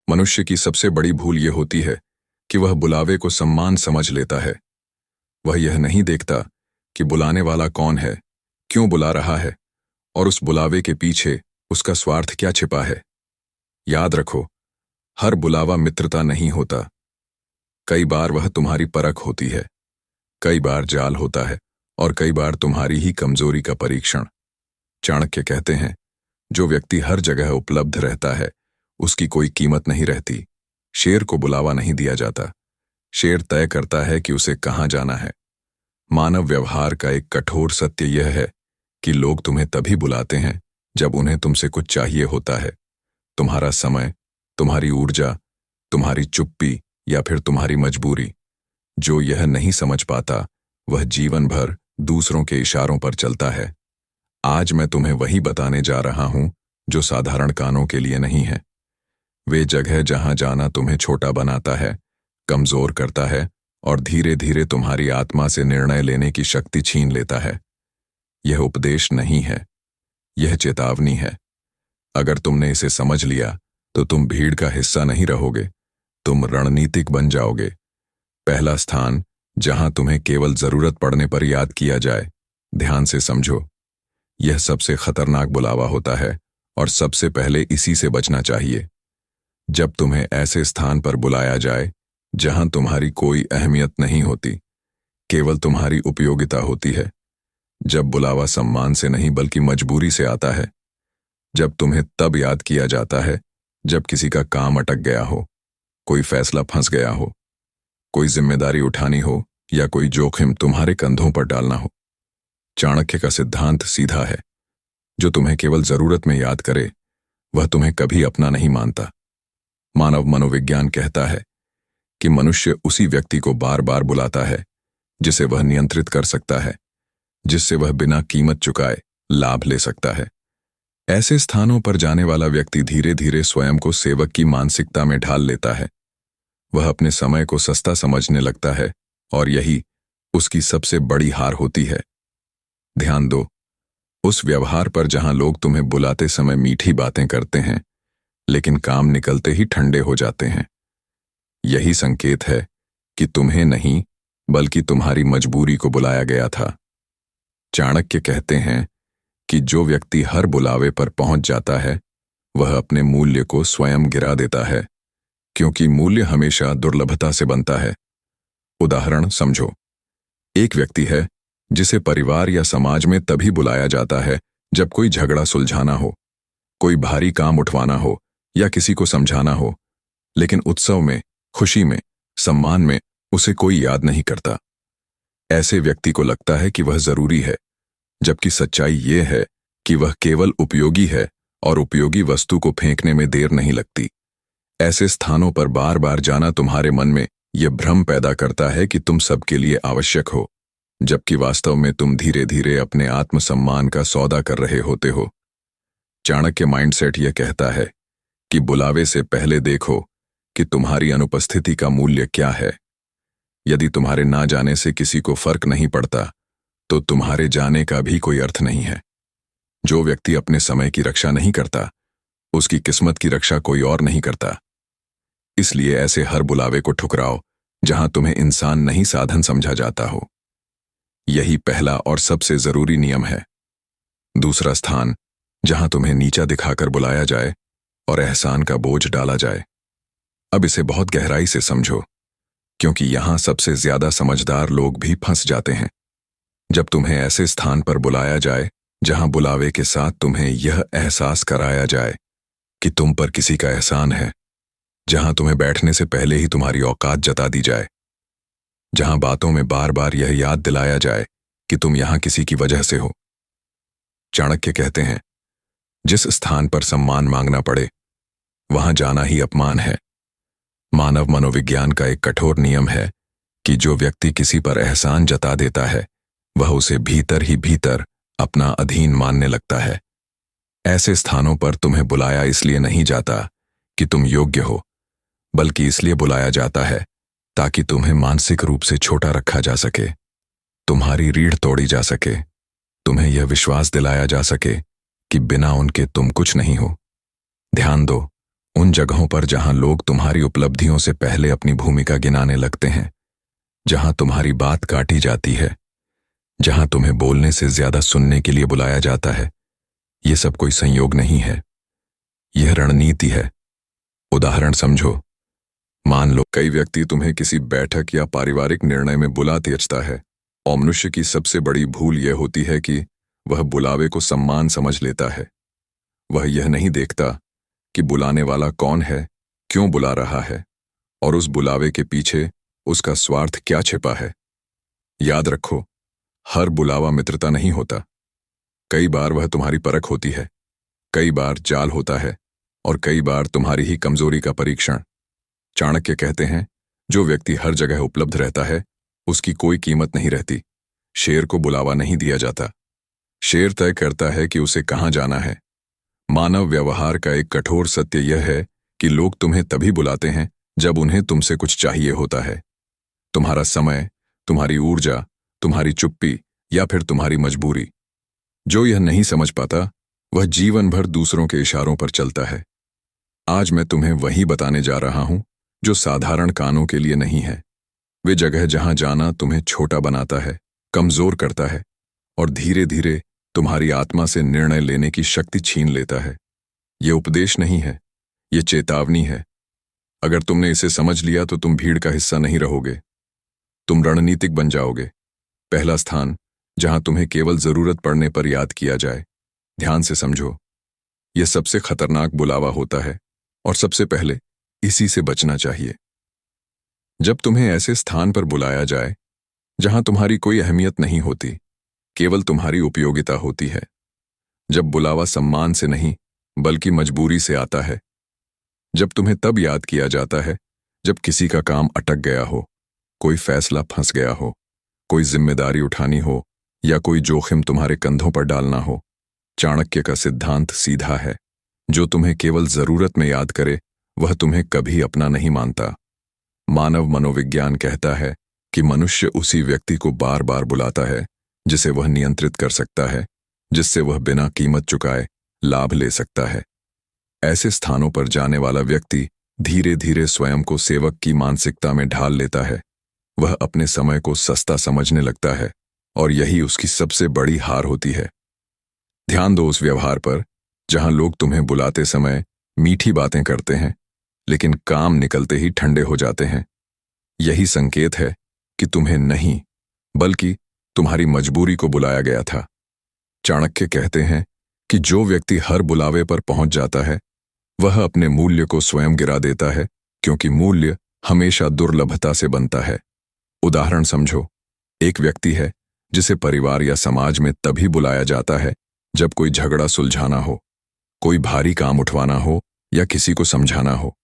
मनुष्य की सबसे बड़ी भूल यह होती है कि वह बुलावे को सम्मान समझ लेता है। वह यह नहीं देखता कि बुलाने वाला कौन है, क्यों बुला रहा है और उस बुलावे के पीछे उसका स्वार्थ क्या छिपा है। याद रखो, हर बुलावा मित्रता नहीं होता। कई बार वह तुम्हारी परख होती है, कई बार जाल होता है और कई बार तुम्हारी ही कमजोरी का परीक्षण। चाणक्य कहते हैं, जो व्यक्ति हर जगह उपलब्ध रहता है उसकी कोई कीमत नहीं रहती। शेर को बुलावा नहीं दिया जाता, शेर तय करता है कि उसे कहाँ जाना है। मानव व्यवहार का एक कठोर सत्य यह है कि लोग तुम्हें तभी बुलाते हैं जब उन्हें तुमसे कुछ चाहिए होता है। तुम्हारा समय, तुम्हारी ऊर्जा, तुम्हारी चुप्पी या फिर तुम्हारी मजबूरी। जो यह नहीं समझ पाता वह जीवन भर दूसरों के इशारों पर चलता है। आज मैं तुम्हें वही बताने जा रहा हूं जो साधारण कानों के लिए नहीं है। वे जगह जहां जाना तुम्हें छोटा बनाता है, कमजोर करता है और धीरे धीरे तुम्हारी आत्मा से निर्णय लेने की शक्ति छीन लेता है। यह उपदेश नहीं है, यह चेतावनी है। अगर तुमने इसे समझ लिया तो तुम भीड़ का हिस्सा नहीं रहोगे, तुम रणनीतिक बन जाओगे। पहला स्थान जहां तुम्हें केवल जरूरत पड़ने पर याद किया जाए। ध्यान से समझो, यह सबसे खतरनाक बुलावा होता है और सबसे पहले इसी से बचना चाहिए। जब तुम्हें ऐसे स्थान पर बुलाया जाए जहां तुम्हारी कोई अहमियत नहीं होती, केवल तुम्हारी उपयोगिता होती है। जब बुलावा सम्मान से नहीं बल्कि मजबूरी से आता है। जब तुम्हें तब याद किया जाता है जब किसी का काम अटक गया हो, कोई फैसला फंस गया हो, कोई जिम्मेदारी उठानी हो या कोई जोखिम तुम्हारे कंधों पर डालना हो। चाणक्य का सिद्धांत सीधा है, जो तुम्हें केवल जरूरत में याद करे वह तुम्हें कभी अपना नहीं मानता। मानव मनोविज्ञान कहता है कि मनुष्य उसी व्यक्ति को बार बार बुलाता है जिसे वह नियंत्रित कर सकता है, जिससे वह बिना कीमत चुकाए लाभ ले सकता है। ऐसे स्थानों पर जाने वाला व्यक्ति धीरे धीरे स्वयं को सेवक की मानसिकता में ढाल लेता है। वह अपने समय को सस्ता समझने लगता है और यही उसकी सबसे बड़ी हार होती है। ध्यान दो, उस व्यवहार पर जहां लोग तुम्हें बुलाते समय मीठी बातें करते हैं लेकिन काम निकलते ही ठंडे हो जाते हैं। यही संकेत है कि तुम्हें नहीं बल्कि तुम्हारी मजबूरी को बुलाया गया था। चाणक्य कहते हैं कि जो व्यक्ति हर बुलावे पर पहुंच जाता है वह अपने मूल्य को स्वयं गिरा देता है, क्योंकि मूल्य हमेशा दुर्लभता से बनता है। उदाहरण समझो, एक व्यक्ति है जिसे परिवार या समाज में तभी बुलाया जाता है जब कोई झगड़ा सुलझाना हो, कोई भारी काम उठवाना हो या किसी को समझाना हो, लेकिन उत्सव में, खुशी में, सम्मान में उसे कोई याद नहीं करता। ऐसे व्यक्ति को लगता है कि वह जरूरी है, जबकि सच्चाई ये है कि वह केवल उपयोगी है और उपयोगी वस्तु को फेंकने में देर नहीं लगती। ऐसे स्थानों पर बार बार जाना तुम्हारे मन में यह भ्रम पैदा करता है कि तुम सबके लिए आवश्यक हो, जबकि वास्तव में तुम धीरे धीरे अपने आत्मसम्मान का सौदा कर रहे होते हो। चाणक्य माइंडसेट यह कहता है कि बुलावे से पहले देखो कि तुम्हारी अनुपस्थिति का मूल्य क्या है। यदि तुम्हारे ना जाने से किसी को फर्क नहीं पड़ता तो तुम्हारे जाने का भी कोई अर्थ नहीं है। जो व्यक्ति अपने समय की रक्षा नहीं करता उसकी किस्मत की रक्षा कोई और नहीं करता। इसलिए ऐसे हर बुलावे को ठुकराओ जहां तुम्हें इंसान नहीं साधन समझा जाता हो। यही पहला और सबसे जरूरी नियम है। दूसरा स्थान जहां तुम्हें नीचा दिखाकर बुलाया जाए और एहसान का बोझ डाला जाए। अब इसे बहुत गहराई से समझो, क्योंकि यहां सबसे ज्यादा समझदार लोग भी फंस जाते हैं। जब तुम्हें ऐसे स्थान पर बुलाया जाए जहां बुलावे के साथ तुम्हें यह एहसास कराया जाए कि तुम पर किसी का एहसान है, जहां तुम्हें बैठने से पहले ही तुम्हारी औकात जता दी जाए, जहां बातों में बार बार यह याद दिलाया जाए कि तुम यहां किसी की वजह से हो। चाणक्य कहते हैं, जिस स्थान पर सम्मान मांगना पड़े वहां जाना ही अपमान है। मानव मनोविज्ञान का एक कठोर नियम है कि जो व्यक्ति किसी पर एहसान जता देता है वह उसे भीतर ही भीतर अपना अधीन मानने लगता है। ऐसे स्थानों पर तुम्हें बुलाया इसलिए नहीं जाता कि तुम योग्य हो, बल्कि इसलिए बुलाया जाता है ताकि तुम्हें मानसिक रूप से छोटा रखा जा सके, तुम्हारी रीढ़ तोड़ी जा सके, तुम्हें यह विश्वास दिलाया जा सके कि बिना उनके तुम कुछ नहीं हो। ध्यान दो, उन जगहों पर जहां लोग तुम्हारी उपलब्धियों से पहले अपनी भूमिका गिनाने लगते हैं, जहां तुम्हारी बात काटी जाती है, जहां तुम्हें बोलने से ज्यादा सुनने के लिए बुलाया जाता है। यह सब कोई संयोग नहीं है, यह रणनीति है। उदाहरण समझो। मान लो कई व्यक्ति तुम्हें किसी बैठक या पारिवारिक निर्णय में बुला तेजता है, और मनुष्य की सबसे बड़ी भूल यह होती है कि वह बुलावे को सम्मान समझ लेता है। वह यह नहीं देखता कि बुलाने वाला कौन है, क्यों बुला रहा है, और उस बुलावे के पीछे उसका स्वार्थ क्या छिपा है। याद रखो, हर बुलावा मित्रता नहीं होता। कई बार वह तुम्हारी परख होती है, कई बार जाल होता है, और कई बार तुम्हारी ही कमजोरी का परीक्षण। चाणक्य कहते हैं, जो व्यक्ति हर जगह उपलब्ध रहता है उसकी कोई कीमत नहीं रहती। शेर को बुलावा नहीं दिया जाता, शेर तय करता है कि उसे कहां जाना है। मानव व्यवहार का एक कठोर सत्य यह है कि लोग तुम्हें तभी बुलाते हैं जब उन्हें तुमसे कुछ चाहिए होता है। तुम्हारा समय, तुम्हारी ऊर्जा, तुम्हारी चुप्पी या फिर तुम्हारी मजबूरी। जो यह नहीं समझ पाता वह जीवन भर दूसरों के इशारों पर चलता है। आज मैं तुम्हें वही बताने जा रहा हूं जो साधारण कानों के लिए नहीं है। वे जगह जहां जाना तुम्हें छोटा बनाता है, कमजोर करता है, और धीरे धीरे तुम्हारी आत्मा से निर्णय लेने की शक्ति छीन लेता है। ये उपदेश नहीं है, ये चेतावनी है। अगर तुमने इसे समझ लिया तो तुम भीड़ का हिस्सा नहीं रहोगे, तुम रणनीतिक बन जाओगे। पहला स्थान जहां तुम्हें केवल जरूरत पड़ने पर याद किया जाए। ध्यान से समझो, यह सबसे खतरनाक बुलावा होता है और सबसे पहले इसी से बचना चाहिए। जब तुम्हें ऐसे स्थान पर बुलाया जाए जहां तुम्हारी कोई अहमियत नहीं होती, केवल तुम्हारी उपयोगिता होती है। जब बुलावा सम्मान से नहीं बल्कि मजबूरी से आता है। जब तुम्हें तब याद किया जाता है जब किसी का काम अटक गया हो, कोई फैसला फंस गया हो, कोई जिम्मेदारी उठानी हो या कोई जोखिम तुम्हारे कंधों पर डालना हो। चाणक्य का सिद्धांत सीधा है, जो तुम्हें केवल जरूरत में याद करे वह तुम्हें कभी अपना नहीं मानता। मानव मनोविज्ञान कहता है कि मनुष्य उसी व्यक्ति को बार बार बुलाता है जिसे वह नियंत्रित कर सकता है, जिससे वह बिना कीमत चुकाए लाभ ले सकता है। ऐसे स्थानों पर जाने वाला व्यक्ति धीरे धीरे स्वयं को सेवक की मानसिकता में ढाल लेता है। वह अपने समय को सस्ता समझने लगता है और यही उसकी सबसे बड़ी हार होती है। ध्यान दो उस व्यवहार पर जहां लोग तुम्हें बुलाते समय मीठी बातें करते हैं लेकिन काम निकलते ही ठंडे हो जाते हैं। यही संकेत है कि तुम्हें नहीं बल्कि तुम्हारी मजबूरी को बुलाया गया था। चाणक्य कहते हैं कि जो व्यक्ति हर बुलावे पर पहुंच जाता है वह अपने मूल्य को स्वयं गिरा देता है, क्योंकि मूल्य हमेशा दुर्लभता से बनता है। उदाहरण समझो, एक व्यक्ति है जिसे परिवार या समाज में तभी बुलाया जाता है जब कोई झगड़ा सुलझाना हो, कोई भारी काम उठवाना हो या किसी को समझाना हो।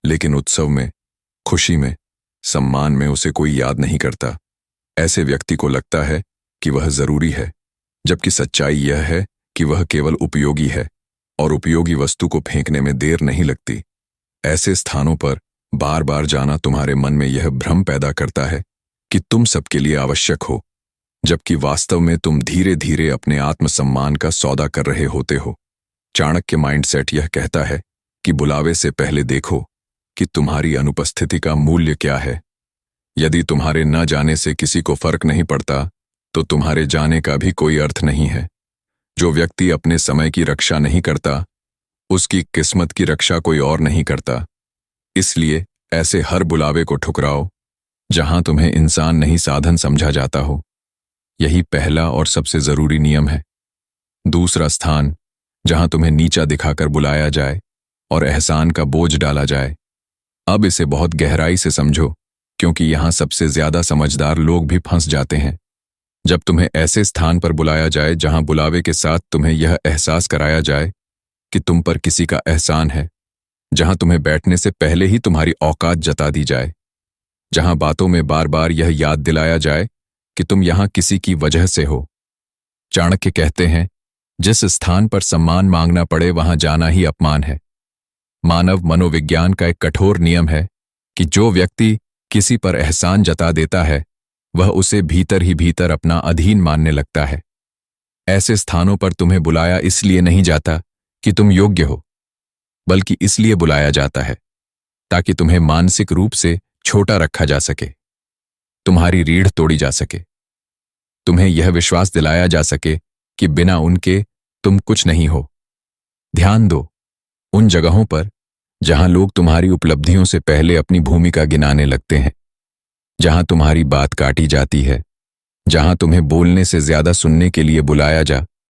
लेकिन उत्सव में, खुशी में, सम्मान में उसे कोई याद नहीं करता। ऐसे व्यक्ति को लगता है कि वह जरूरी है, जबकि सच्चाई यह है कि वह केवल उपयोगी है, और उपयोगी वस्तु को फेंकने में देर नहीं लगती। ऐसे स्थानों पर बार बार जाना तुम्हारे मन में यह भ्रम पैदा करता है कि तुम सबके लिए आवश्यक हो, जबकि वास्तव में तुम धीरे धीरे अपने आत्मसम्मान का सौदा कर रहे होते हो। चाणक्य माइंडसेट यह कहता है कि बुलावे से पहले देखो कि तुम्हारी अनुपस्थिति का मूल्य क्या है। यदि तुम्हारे न जाने से किसी को फर्क नहीं पड़ता तो तुम्हारे जाने का भी कोई अर्थ नहीं है। जो व्यक्ति अपने समय की रक्षा नहीं करता उसकी किस्मत की रक्षा कोई और नहीं करता। इसलिए ऐसे हर बुलावे को ठुकराओ जहां तुम्हें इंसान नहीं साधन समझा जाता हो। यही पहला और सबसे जरूरी नियम है। दूसरा स्थान जहां तुम्हें नीचा दिखाकर बुलाया जाए और एहसान का बोझ डाला जाए। अब इसे बहुत गहराई से समझो, क्योंकि यहां सबसे ज्यादा समझदार लोग भी फंस जाते हैं। जब तुम्हें ऐसे स्थान पर बुलाया जाए जहां बुलावे के साथ तुम्हें यह एहसास कराया जाए कि तुम पर किसी का एहसान है, जहां तुम्हें बैठने से पहले ही तुम्हारी औकात जता दी जाए, जहां बातों में बार बार यह याद दिलाया जाए कि तुम यहां किसी की वजह से हो। चाणक्य कहते हैं, जिस स्थान पर सम्मान मांगना पड़े वहां जाना ही अपमान है। मानव मनोविज्ञान का एक कठोर नियम है कि जो व्यक्ति किसी पर एहसान जता देता है वह उसे भीतर ही भीतर अपना अधीन मानने लगता है। ऐसे स्थानों पर तुम्हें बुलाया इसलिए नहीं जाता कि तुम योग्य हो, बल्कि इसलिए बुलाया जाता है ताकि तुम्हें मानसिक रूप से छोटा रखा जा सके, तुम्हारी रीढ़ तोड़ी जा सके, तुम्हें यह विश्वास दिलाया जा सके कि बिना उनके तुम कुछ नहीं हो। ध्यान दो उन जगहों पर जहां लोग तुम्हारी उपलब्धियों से पहले अपनी भूमिका गिनाने लगते हैं, जहां तुम्हारी बात काटी जाती है, जहां तुम्हें बोलने से ज्यादा सुनने के लिए बुलाया जा